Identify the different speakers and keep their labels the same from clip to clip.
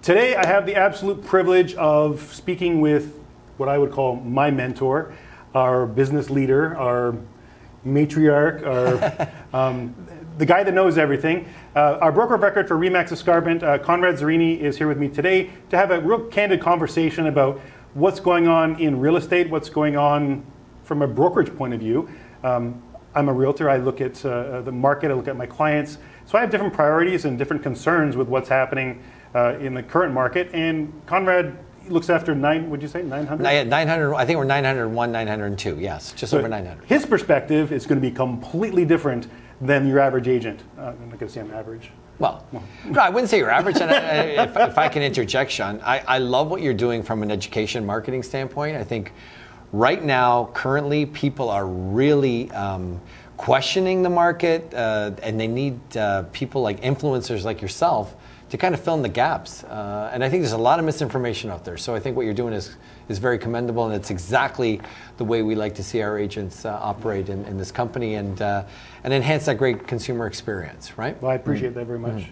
Speaker 1: Today I have the absolute privilege of speaking with what I would call my mentor, our business leader, our matriarch, the guy that knows everything. Our broker of record for RE/MAX Escarpment, Conrad Zurini, is here with me today to have a real candid conversation about what's going on in real estate, what's going on from a brokerage point of view. I'm a realtor. I look at the market. I look at my clients. So I have different priorities and different concerns with what's happening in the current market. And Conrad looks after 900?
Speaker 2: 900, I think we're 901, 902, yes, just over 900.
Speaker 1: His perspective is going to be completely different than your average agent. I'm not going to say I'm average.
Speaker 2: Well, no, I wouldn't say you're average. And if I can interject, Sean, I love what you're doing from an education marketing standpoint. I think right now, currently, people are really questioning the market, and they need people like influencers like yourself to kind of fill in the gaps. And I think there's a lot of misinformation out there. So I think what you're doing is very commendable, and it's exactly the way we like to see our agents operate in this company and enhance that great consumer experience, right?
Speaker 1: Well, I appreciate that very much.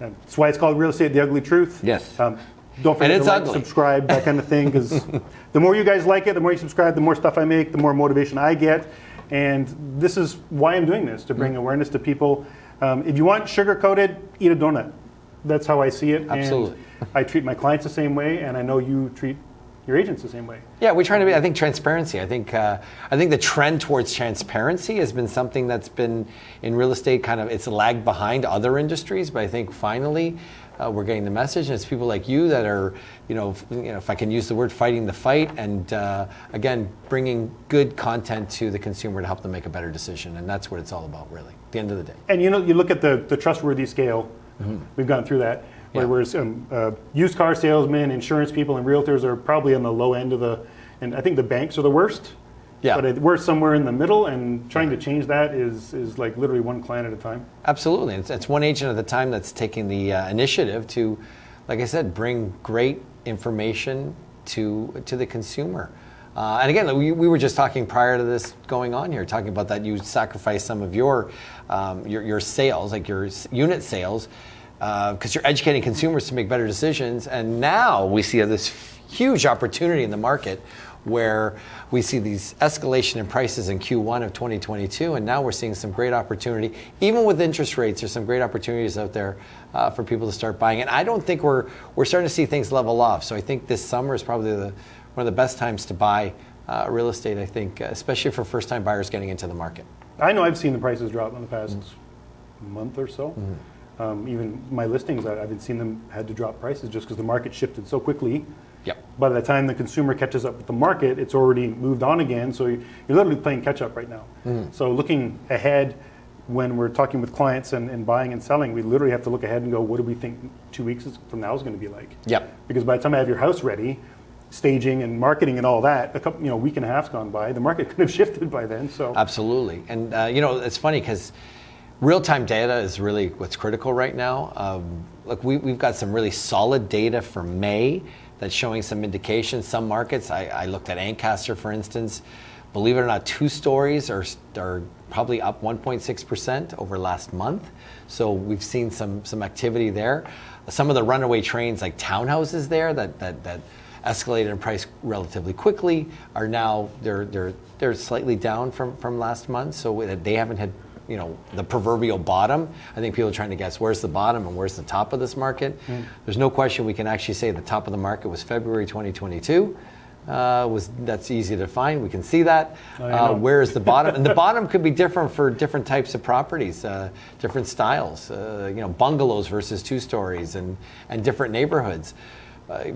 Speaker 1: That's why it's called Real Estate, the Ugly Truth.
Speaker 2: Yes.
Speaker 1: Don't forget to like, subscribe, that kind of thing, because the more you guys like it, the more you subscribe, the more stuff I make, the more motivation I get. And this is why I'm doing this, to bring awareness to people. If you want sugar-coated, eat a donut. That's how I see it.
Speaker 2: Absolutely.
Speaker 1: And I treat my clients the same way, and I know you treat your agents the same way.
Speaker 2: Yeah, we're trying to be, I think, transparency. I think the trend towards transparency has been something that's been in real estate it's lagged behind other industries, but I think finally we're getting the message, and it's people like you that are, if I can use the word, fighting the fight, and again, bringing good content to the consumer to help them make a better decision, and that's what it's all about, really, at the end of the day.
Speaker 1: And you look at the trustworthy scale. We've gone through that. Whereas used car salesmen, insurance people, and realtors are probably on the low end of and I think the banks are the worst. Yeah. But we're somewhere in the middle, and trying to change that is like literally one client at a time.
Speaker 2: Absolutely. It's one agent at a time that's taking the initiative to, like I said, bring great information to the consumer. And again, we were just talking prior to this going on here, talking about that you sacrifice some of your sales, like your unit sales, because you're educating consumers to make better decisions. And now we see this huge opportunity in the market where we see these escalation in prices in Q1 of 2022, and now we're seeing some great opportunity. Even with interest rates, there's some great opportunities out there for people to start buying. And I don't think we're starting to see things level off. So I think this summer is probably one of the best times to buy real estate, I think, especially for first-time buyers getting into the market.
Speaker 1: I know I've seen the prices drop in the past month or so. Even my listings, I've seen them had to drop prices just because the market shifted so quickly.
Speaker 2: Yep.
Speaker 1: By the time the consumer catches up with the market, it's already moved on again. So you're literally playing catch up right now. So looking ahead, when we're talking with clients and buying and selling, we literally have to look ahead and go, what do we think 2 weeks from now is going to be like?
Speaker 2: Yep.
Speaker 1: Because by the time I have your house ready, staging and marketing and all that, a week and a half's gone by. The market could have shifted by then. So
Speaker 2: absolutely. And it's funny because real-time data is really what's critical right now. Look, we've got some really solid data for May that's showing some indications. Some markets, I looked at Ancaster, for instance. Believe it or not, 2 stories are probably up 1.6% over last month. So we've seen some activity there. Some of the runaway trains, like townhouses there, that escalated in price relatively quickly, are now they're slightly down from last month. So they haven't had the proverbial bottom. I think people are trying to guess where's the bottom and where's the top of this market. There's no question we can actually say the top of the market was February 2022. That's easy to find. We can see that. Where is the bottom? And the bottom could be different for different types of properties, different styles. Bungalows versus 2 stories and different neighborhoods.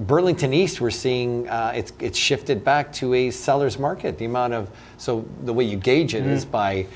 Speaker 2: Burlington East, we're seeing it's shifted back to a seller's market. So the way you gauge it is by.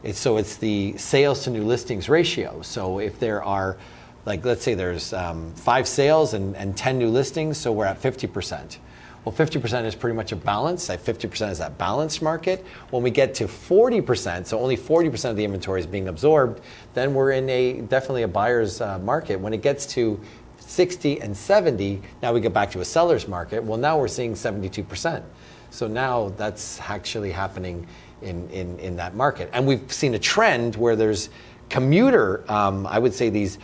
Speaker 2: It's the sales to new listings ratio. So if there are, let's say there's 5 sales and 10 new listings, so we're at 50%. Well, 50% is pretty much a balance. 50% is that balanced market. When we get to 40%, so only 40% of the inventory is being absorbed, then we're in definitely a buyer's market. When it gets to 60 and 70, now we get back to a seller's market. Well, now we're seeing 72%. So now that's actually happening in that market. And we've seen a trend where there's commuter, I would say these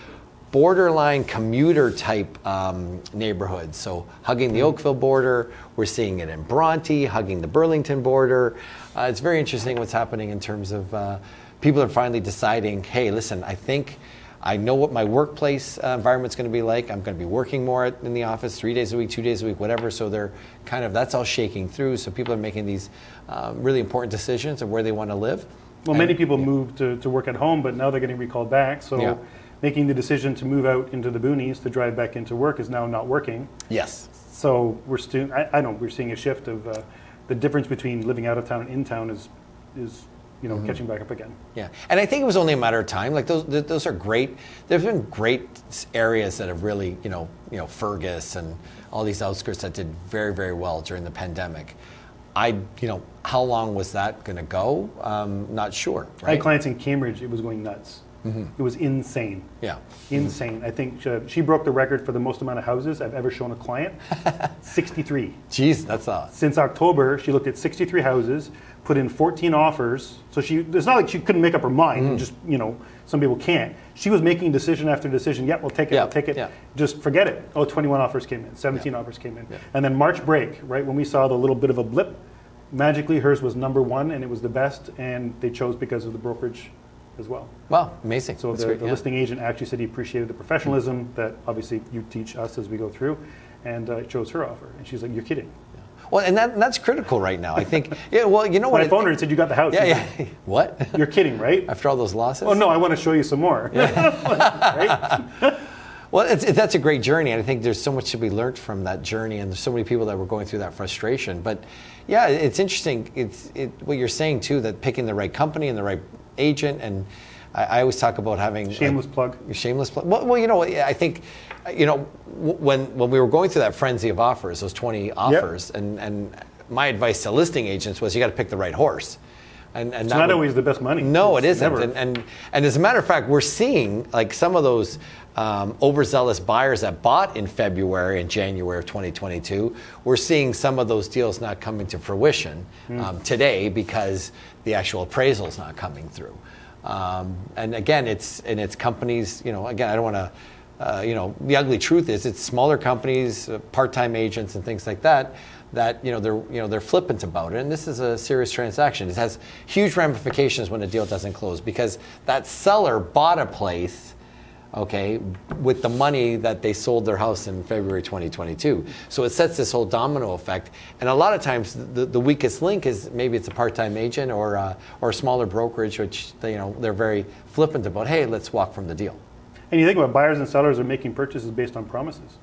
Speaker 2: borderline commuter type neighborhoods. So hugging the Oakville border, we're seeing it in Bronte, hugging the Burlington border. It's very interesting what's happening in terms of people are finally deciding, hey, listen, I think I know what my workplace environment's going to be like. I'm going to be working more in the office 3 days a week, 2 days a week, whatever. So they're kind of, that's all shaking through. So people are making these really important decisions of where they want to live.
Speaker 1: Well, many people moved to work at home, but now they're getting recalled back. So making the decision to move out into the boonies to drive back into work is now not working.
Speaker 2: Yes.
Speaker 1: So we're still, I know we're seeing a shift of the difference between living out of town and in town is catching back up again.
Speaker 2: Yeah, and I think it was only a matter of time. Like those are great. There've been great areas that have really, Fergus and all these outskirts that did very, very well during the pandemic. How long was that going to go? Not sure. Right?
Speaker 1: I had clients in Cambridge. It was going nuts. It was insane.
Speaker 2: Yeah.
Speaker 1: Insane. I think she broke the record for the most amount of houses I've ever shown a client. 63.
Speaker 2: Jeez, that's a...
Speaker 1: Since October, she looked at 63 houses, put in 14 offers. So it's not like she couldn't make up her mind and just, some people can't. She was making decision after decision. Yeah, we'll take it, we'll take it. Yeah. Just forget it. 21 offers came in, 17 offers came in. Yeah. And then March break, right, when we saw the little bit of a blip, magically hers was number one and it was the best, and they chose because of the brokerage as well.
Speaker 2: Wow, amazing.
Speaker 1: So the listing agent actually said he appreciated the professionalism that obviously you teach us as we go through, and chose her offer. And she's like, "You're kidding."
Speaker 2: Yeah. Well, and that's critical right now. I think. Yeah. Well, you know what?
Speaker 1: When I phoned her and said, "You got the house."
Speaker 2: Yeah. What?
Speaker 1: You're kidding, right?
Speaker 2: After all those losses.
Speaker 1: Oh no, I want to show you some more. Right?
Speaker 2: Well, that's a great journey, and I think there's so much to be learned from that journey, and there's so many people that were going through that frustration. But yeah, it's interesting. What you're saying too, that picking the right company and the right agent, and I always talk about having
Speaker 1: shameless plug.
Speaker 2: Shameless plug. Well, I think, when we were going through that frenzy of offers, those 20 offers, and my advice to listing agents was you got to pick the right horse. And
Speaker 1: it's not always the best money.
Speaker 2: No, it isn't.
Speaker 1: Never.
Speaker 2: And as a matter of fact, we're seeing like some of those overzealous buyers that bought in February and January of 2022. We're seeing some of those deals not coming to fruition today because the actual appraisal is not coming through. And again, it's companies. Again, I don't want to. The ugly truth is it's smaller companies, part-time agents, and things like that. That they're flippant about it, and this is a serious transaction. It has huge ramifications when a deal doesn't close because that seller bought a place, with the money that they sold their house in February 2022. So it sets this whole domino effect, and a lot of times the weakest link is maybe it's a part-time agent or a smaller brokerage, which they're very flippant about. Hey, let's walk from the deal.
Speaker 1: And you think about buyers and sellers are making purchases based on promises.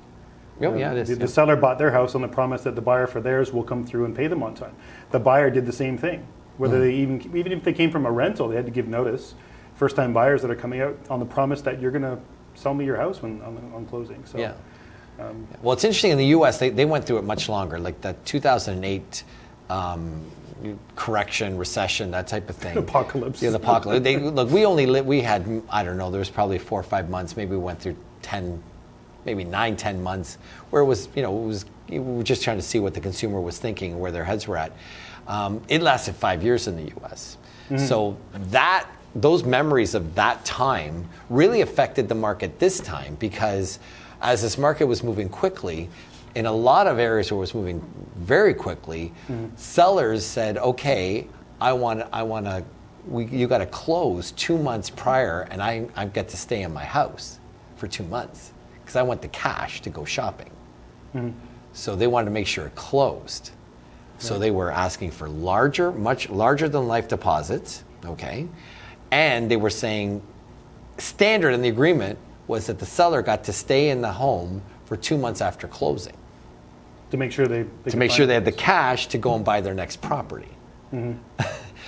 Speaker 2: Oh, yeah, it is.
Speaker 1: The seller bought their house on the promise that the buyer for theirs will come through and pay them on time. The buyer did the same thing. Whether they even if they came from a rental, they had to give notice. First-time buyers that are coming out on the promise that you're going to sell me your house on closing. So,
Speaker 2: yeah. Well, it's interesting in the U.S. They went through it much longer, like that 2008 correction, recession, that type of thing.
Speaker 1: Apocalypse.
Speaker 2: Yeah, the apocalypse. We had, I don't know, there was probably 4 or 5 months. Maybe we went through 10. Maybe 9-10 months, where we were just trying to see what the consumer was thinking and where their heads were at. It lasted 5 years in the U.S. So those memories of that time really affected the market this time, because as this market was moving quickly, in a lot of areas where it was moving very quickly, sellers said, "Okay, you got to close 2 months prior, and I get to stay in my house for 2 months." Because I want the cash to go shopping. So they wanted to make sure it closed. So they were asking for much larger than life deposits, and they were saying standard in the agreement was that the seller got to stay in the home for 2 months after closing.
Speaker 1: To make sure they
Speaker 2: had the cash to go and buy their next property.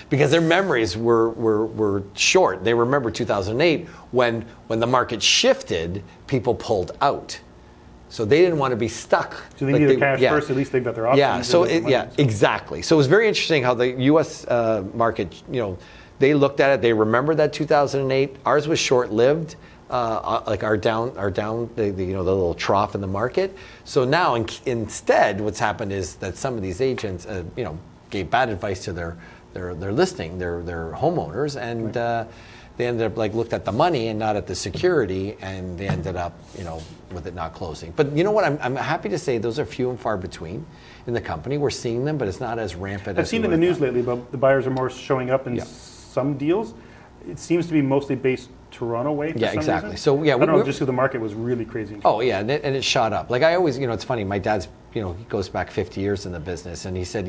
Speaker 2: Because their memories were short. They remember 2008 when the market shifted, people pulled out. So they didn't want to be stuck.
Speaker 1: So they needed the cash first. At least they've got their options.
Speaker 2: Exactly. So it was very interesting how the U.S. Market, they looked at it. They remembered that 2008. Ours was short-lived. Like our down, the little trough in the market. So now instead, what's happened is that some of these agents, gave bad advice to their listing, their homeowners, and they ended up like looked at the money and not at the security, and they ended up, with it not closing. But you know what? I'm happy to say those are few and far between in the company. We're seeing them, but it's not as rampant.
Speaker 1: I've seen in the news lately, but the buyers are more showing up in some deals. It seems to be mostly based Toronto way. For some
Speaker 2: exactly.
Speaker 1: reason.
Speaker 2: So yeah,
Speaker 1: I don't know, just because the market was really crazy.
Speaker 2: Oh yeah, and it shot up. Like I always, it's funny. My dad's, he goes back 50 years in the business, and he said,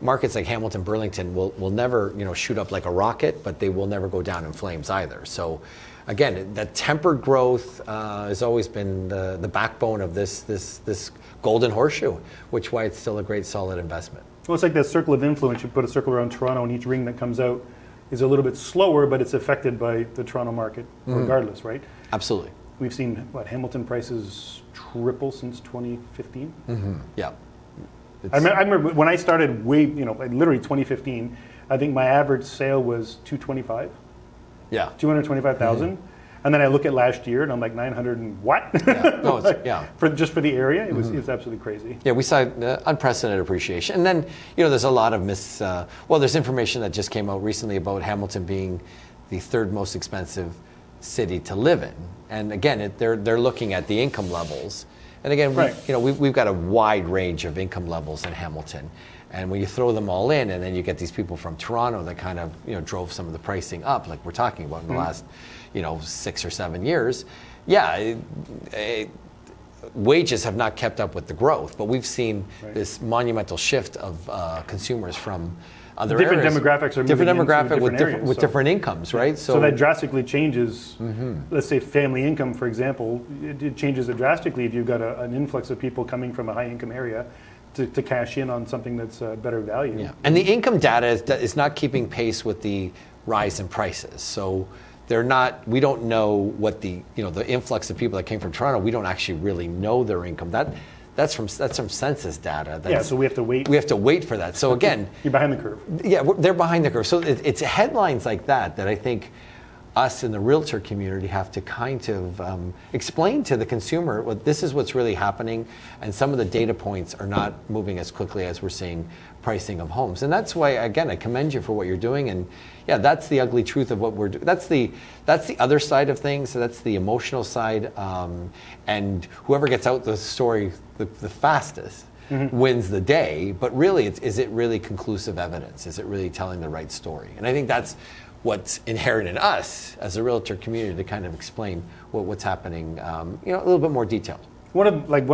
Speaker 2: markets like Hamilton, Burlington will never, shoot up like a rocket, but they will never go down in flames either. So, again, that tempered growth has always been the backbone of this golden horseshoe, which why it's still a great solid investment.
Speaker 1: Well, it's like that circle of influence. You put a circle around Toronto, and each ring that comes out is a little bit slower, but it's affected by the Toronto market regardless, right?
Speaker 2: Absolutely.
Speaker 1: We've seen Hamilton prices triple since 2015.
Speaker 2: Yeah.
Speaker 1: I remember when I started literally 2015, I think my average sale was 225.
Speaker 2: Yeah.
Speaker 1: 225,000. And then I look at last year and I'm like 900 and what?
Speaker 2: Yeah. No,
Speaker 1: just for the area, it was absolutely crazy.
Speaker 2: Yeah, we saw unprecedented appreciation. And then, there's a lot of there's information that just came out recently about Hamilton being the third most expensive city to live in. And again, they're looking at the income levels. And again, we've got a wide range of income levels in Hamilton. And when you throw them all in, and then you get these people from Toronto that kind of drove some of the pricing up, like we're talking about in the last 6 or 7 years. Wages have not kept up with the growth, but we've seen this monumental shift of consumers from other
Speaker 1: different
Speaker 2: areas.
Speaker 1: Demographics are
Speaker 2: different
Speaker 1: moving
Speaker 2: demographic
Speaker 1: into
Speaker 2: with
Speaker 1: areas,
Speaker 2: different incomes, right?
Speaker 1: So that drastically changes. Let's say family income, for example, it changes it drastically if you've got an influx of people coming from a high income area to cash in on something that's better value.
Speaker 2: Yeah, and the income data is not keeping pace with the rise in prices. So they're not. We don't know what the influx of people that came from Toronto. We don't actually really know their income. That's from census data.
Speaker 1: So we have to wait.
Speaker 2: We have to wait for that. So again,
Speaker 1: you're behind the curve.
Speaker 2: Yeah, they're behind the curve. So it's headlines like that I think us in the realtor community have to kind of explain to the consumer, well, this is what's really happening, and some of the data points are not moving as quickly as we're seeing pricing of homes. And that's why, again, I commend you for what you're doing. And yeah, that's the ugly truth of what we're doing. That's the other side of things. So that's the emotional side. And whoever gets out the story the fastest wins the day. But really, is it really conclusive evidence? Is it really telling the right story? And I think that's what's inherent in us as a realtor community to kind of explain what's happening, a little bit more detailed.
Speaker 1: One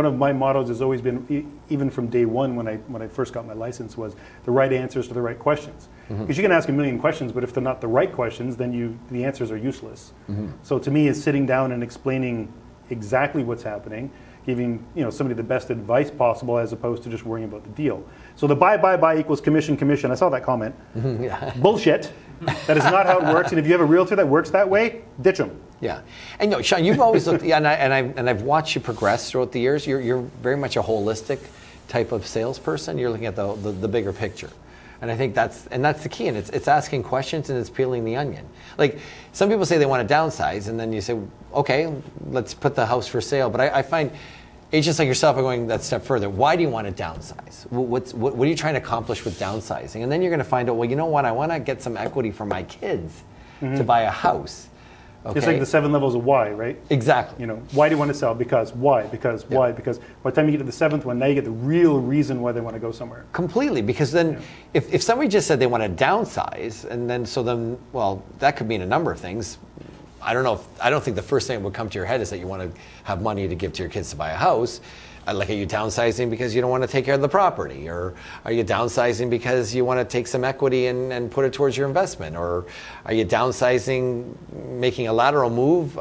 Speaker 1: of my mottos has always been, even from day one when I first got my license, was the right answers to the right questions. Because you can ask a million questions, but if they're not the right questions, then the answers are useless. So to me, it's sitting down and explaining exactly what's happening, giving somebody the best advice possible as opposed to just worrying about the deal. So the buy equals commission. I saw that comment. Bullshit. That is not how it works. And if you have a realtor that works that way, ditch them.
Speaker 2: Yeah, and Sean, you've always looked, and I've watched you progress throughout the years. You're very much a holistic type of salesperson. You're looking at the bigger picture, and I think that's the key. And it's asking questions and it's peeling the onion. Like some people say they want to downsize, and then you say, okay, let's put the house for sale. But I find agents like yourself are going that step further. Why do you want to downsize? What are you trying to accomplish with downsizing? And then you're going to find out, well, you know what? I want to get some equity for my kids to buy a house. Okay.
Speaker 1: It's like the 7 levels of why, right?
Speaker 2: Exactly.
Speaker 1: Why do you want to sell? Because. Why? Because. Why? Because by the time you get to the 7th one, now you get the real reason why they want to go somewhere.
Speaker 2: Completely. Because then if somebody just said they want to downsize, and then, well, that could mean a number of things. I don't know. I don't think the first thing that would come to your head is that you want to have money to give to your kids to buy a house. Like, are you downsizing because you don't want to take care of the property? Or are you downsizing because you want to take some equity and put it towards your investment? Or are you downsizing, making a lateral move?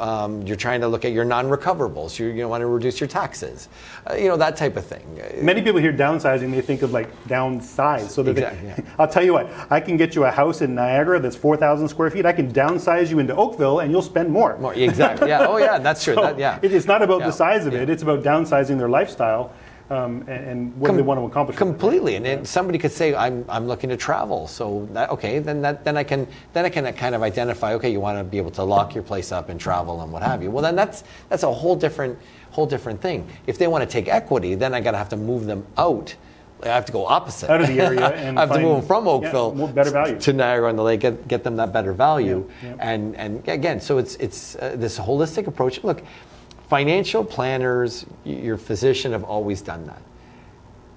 Speaker 2: You're trying to look at your non-recoverables. You want to reduce your taxes. That type of thing.
Speaker 1: Many people hear downsizing, they think of like downsize. So that
Speaker 2: exactly,
Speaker 1: I'll tell you what, I can get you a house in Niagara that's 4,000 square feet. I can downsize you into Oakville and you'll spend more.
Speaker 2: Exactly. Yeah. Oh, yeah. That's true.
Speaker 1: So it's not about the size of it. It's about downsizing their lifestyle and what they want to accomplish.
Speaker 2: Completely. And then somebody could say, I'm looking to travel. So then I can kind of identify, okay, you want to be able to lock your place up and travel and what have you. Well, then that's a whole different thing. If they want to take equity, then I got to have to move them out I have to go opposite.
Speaker 1: Out of the area and
Speaker 2: I have to
Speaker 1: find-
Speaker 2: move from
Speaker 1: yeah,
Speaker 2: Oakville
Speaker 1: more better value.
Speaker 2: to Niagara on the Lake, get them that better value.
Speaker 1: Yeah.
Speaker 2: And again, so it's this holistic approach. Look, financial planners, your physician have always done that.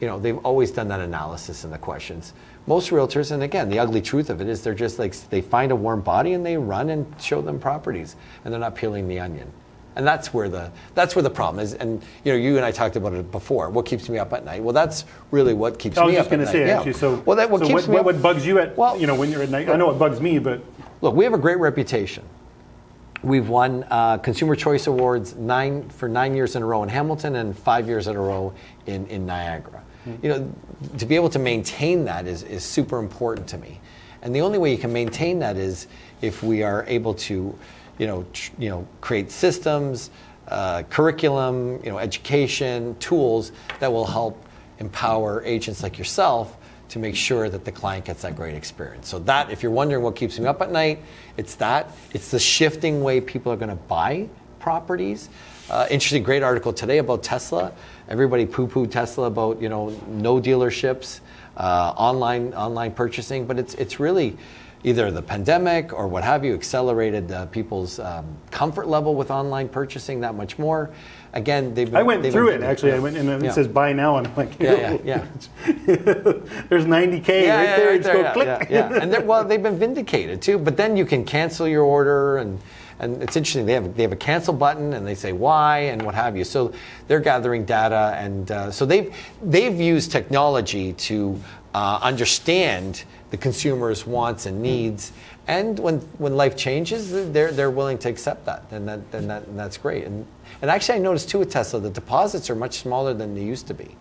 Speaker 2: You know, they've always done that analysis in the questions. Most realtors, and again, the ugly truth of it is they're just like, they find a warm body and they run and show them properties, and they're not peeling the onion. And that's where the problem is. And you know, you and I talked about it before. What keeps me up at night? Well, that's really what keeps me up at night.
Speaker 1: I was just going to say, actually, so,
Speaker 2: well, what
Speaker 1: so
Speaker 2: keeps me up,
Speaker 1: what bugs you at,
Speaker 2: well,
Speaker 1: you know, when you're at night? I know what bugs me, but...
Speaker 2: Look, we have a great reputation. We've won Consumer Choice Awards for 9 years in a row in Hamilton and 5 years in a row in Niagara. You know, to be able to maintain that is super important to me. And the only way you can maintain that is if we are able to, create systems, curriculum, education, tools that will help empower agents like yourself to make sure that the client gets that great experience. So that, if you're wondering what keeps me up at night, it's the shifting way people are going to buy properties. Interesting, great article today about Tesla. Everybody poo-pooed Tesla about no dealerships, online purchasing, but it's really either the pandemic or what have you accelerated people's comfort level with online purchasing that much more. Again,
Speaker 1: I went through it actually. I went and it says buy now, and I'm like,
Speaker 2: yeah.
Speaker 1: There's 90K right there. Just go click.
Speaker 2: Yeah. And they've been vindicated too. But then you can cancel your order, and it's interesting. They have a cancel button, and they say why and what have you. So they're gathering data, and so they've used technology to understand the consumer's wants and needs. And when life changes, they're willing to accept that, and that's great. And actually, I noticed too with Tesla, the deposits are much smaller than they used to be.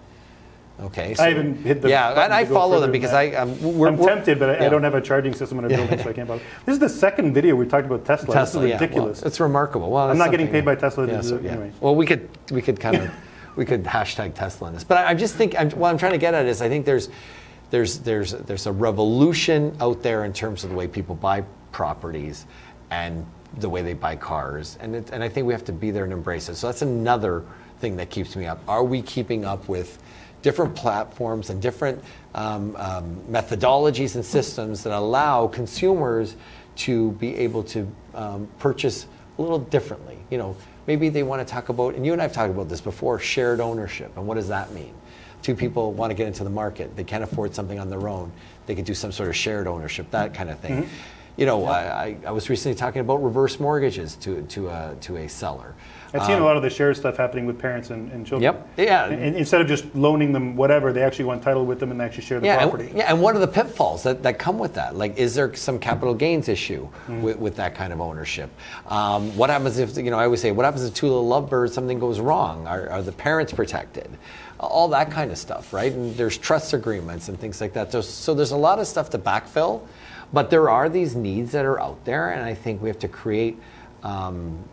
Speaker 2: Okay, so,
Speaker 1: I haven't hit the
Speaker 2: and I follow them because I'm
Speaker 1: tempted, but I don't have a charging system in a building, so I can't bother. This is the second video we talked about Tesla. This is ridiculous.
Speaker 2: Well, it's remarkable. Well,
Speaker 1: I'm not getting paid by Tesla to do it anyway.
Speaker 2: Well, we could hashtag Tesla in this, but I just think what I'm trying to get at is I think there's a revolution out there in terms of the way people buy properties and the way they buy cars, and I think we have to be there and embrace it. So that's another thing that keeps me up. Are we keeping up with different platforms and different methodologies and systems that allow consumers to be able to purchase a little differently? Maybe they want to talk about, and you and I have talked about this before, shared ownership, and what does that mean? Two people want to get into the market. They can't afford something on their own. They could do some sort of shared ownership, that kind of thing. Mm-hmm. I was recently talking about reverse mortgages to a seller.
Speaker 1: I've seen a lot of the share stuff happening with parents and children.
Speaker 2: Yep. Yeah.
Speaker 1: And instead of just loaning them whatever, they actually want title with them and they actually share the property.
Speaker 2: And what are the pitfalls that come with that? Like, is there some capital gains issue with that kind of ownership? What happens if, I always say, what happens if two little lovebirds, something goes wrong? Are the parents protected? All that kind of stuff, right? And there's trust agreements and things like that. So there's a lot of stuff to backfill, but there are these needs that are out there, and I think we have to create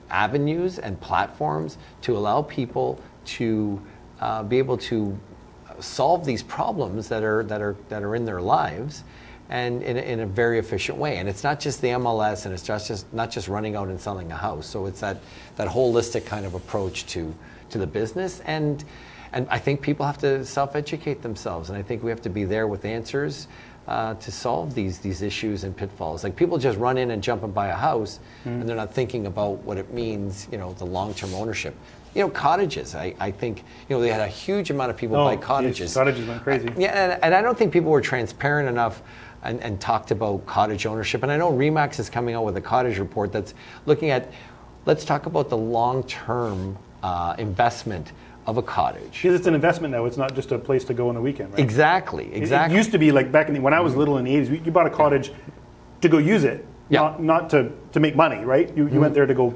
Speaker 2: avenues and platforms to allow people to be able to solve these problems that are in their lives, and in a very efficient way. And it's not just the MLS, and it's not just running out and selling a house. So it's that holistic kind of approach to the business, and I think people have to self-educate themselves, and I think we have to be there with answers to solve these issues and pitfalls. Like, people just run in and jump and buy a house, and they're not thinking about what it means, the long-term ownership. Cottages, I think, they had a huge amount of people buy cottages.
Speaker 1: Geez, cottages went crazy.
Speaker 2: And I don't think people were transparent enough and talked about cottage ownership. And I know RE/MAX is coming out with a cottage report that's looking at, let's talk about the long-term investment of a cottage.
Speaker 1: Because it's an investment now. It's not just a place to go on the weekend, right?
Speaker 2: Exactly.
Speaker 1: It used to be like back when I was little in the 80s, you bought a cottage to go use it, not to make money, right? You went there to go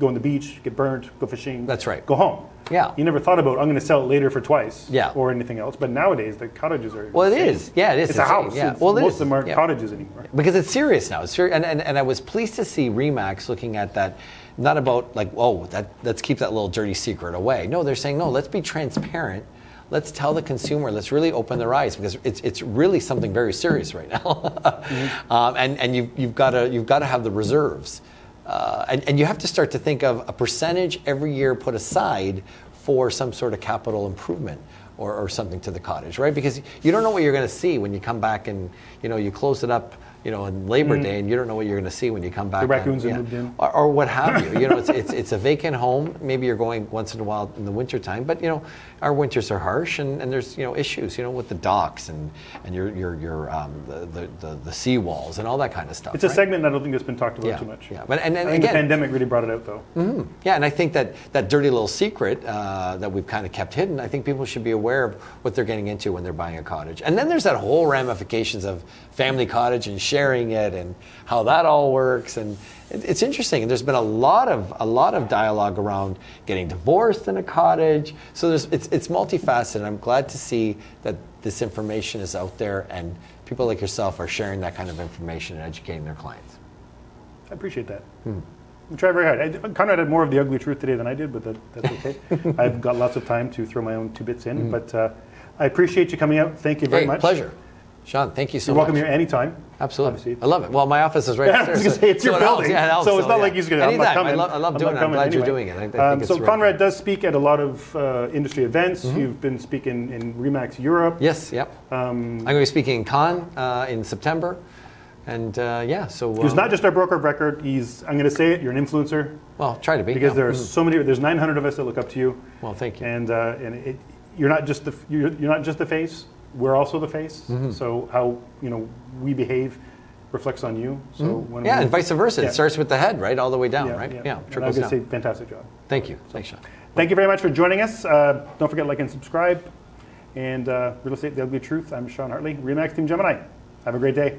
Speaker 1: on the beach, get burnt, go fishing.
Speaker 2: That's right.
Speaker 1: Go home.
Speaker 2: Yeah.
Speaker 1: You never thought about, I'm going to sell it later for twice.
Speaker 2: Yeah.
Speaker 1: Or anything else. But nowadays, the cottages are
Speaker 2: Well,
Speaker 1: insane.
Speaker 2: it is. Yeah, it is.
Speaker 1: It's a house.
Speaker 2: Yeah.
Speaker 1: Most of them aren't cottages anymore.
Speaker 2: Because it's serious now. It's serious. And I was pleased to see RE/MAX looking at that, not about like, let's keep that little dirty secret away. No, they're saying, no, let's be transparent. Let's tell the consumer. Let's really open their eyes, because it's really something very serious right now. And you've got to have the reserves. And you have to start to think of a percentage every year put aside for some sort of capital improvement or something to the cottage, right? Because you don't know what you're going to see when you come back and, you close it up, on Labor Day, and you don't know what you're going to see when you come back.
Speaker 1: The raccoons have moved in.
Speaker 2: Or what have you. It's a vacant home. Maybe you're going once in a while in the wintertime, but, our winters are harsh, and there's, issues, with the docks and your the sea walls and all that kind of stuff.
Speaker 1: It's a segment I don't think that's been talked about too much.
Speaker 2: Yeah, but and
Speaker 1: I think
Speaker 2: again,
Speaker 1: the pandemic really brought it out, though.
Speaker 2: Yeah, and I think that dirty little secret that we've kind of kept hidden, I think people should be aware of what they're getting into when they're buying a cottage. And then there's that whole ramifications of family cottage and sharing it and how that all works. And it's interesting. And there's been a lot of dialogue around getting divorced in a cottage. So it's multifaceted. I'm glad to see that this information is out there and people like yourself are sharing that kind of information and educating their clients.
Speaker 1: I appreciate that. I try very hard. Conrad had more of the ugly truth today than I did, but that's okay. I've got lots of time to throw my own 2 bits in, but I appreciate you coming out. Thank you very much.
Speaker 2: Pleasure. Sean, thank you so
Speaker 1: You're
Speaker 2: much.
Speaker 1: welcome here anytime.
Speaker 2: Absolutely.
Speaker 1: Obviously.
Speaker 2: I love it. Well, my office is right upstairs.
Speaker 1: I was going to say, it's your building, so it's not like he's going to, I'm not coming.
Speaker 2: I love doing it. I'm glad you're doing it. I think it's
Speaker 1: so
Speaker 2: really
Speaker 1: Conrad
Speaker 2: cool.
Speaker 1: does speak at a lot of industry events. You've been speaking in RE/MAX Europe.
Speaker 2: Yes, yep. I'm going to be speaking in Cannes in September. And so...
Speaker 1: he's not just our broker of record. I'm going to say it, you're an influencer.
Speaker 2: Well, try to be.
Speaker 1: Because there's so many, there's 900 of us that look up to you.
Speaker 2: Well, thank you.
Speaker 1: And you're not just the face. We're also the face. So how we behave reflects on you. So
Speaker 2: and vice versa. It starts with the head, right, all the way down, right?
Speaker 1: Yeah.
Speaker 2: Trickles
Speaker 1: I was going
Speaker 2: down.
Speaker 1: to say, fantastic job.
Speaker 2: Thank you. Thanks, Sean.
Speaker 1: Thank you very much for joining us. Don't forget to like and subscribe. And Real Estate: The Ugly Truth. I'm Sean Hartley, RE/MAX Team Gemini. Have a great day.